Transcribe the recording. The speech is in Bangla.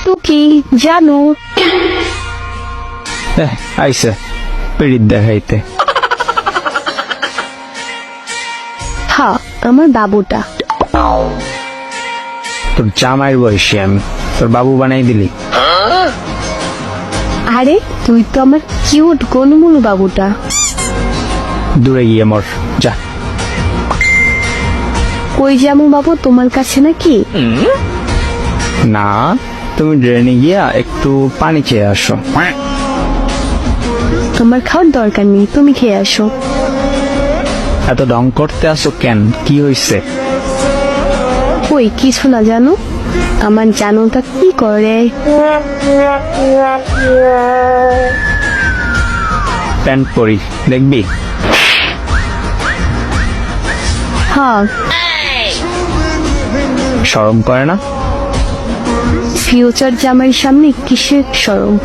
টুকি জানো আইসে পিড়িত দেখাইতে। হ্যাঁ আমার বাবুটা। তোর জামাইয়ের বয়সী আমি, তোর বাবু বানাই দিলি। আরে তুই তো আমার কিউট গোলমুলু বাবুটা। দূরে গিয়ে মর যা। কই যাবো বাবু, তোমার কাছে নাকি? না, তুমি ড্রেনে গিয়া একটু পানি খেয়ে আসো। তোমার খাওয়ার দরকার নেই, তুমি খেয়ে আসো। এত ঢং করতে আসো কেন, কি হয়েছে? কই কিছু না জানো, আমার জানোটা কি করে। প্যান্ট পরি দেখবি? হ্যাঁ শরম করে না? ফিউচার জামাইয়ের সামনে কিসের শরম?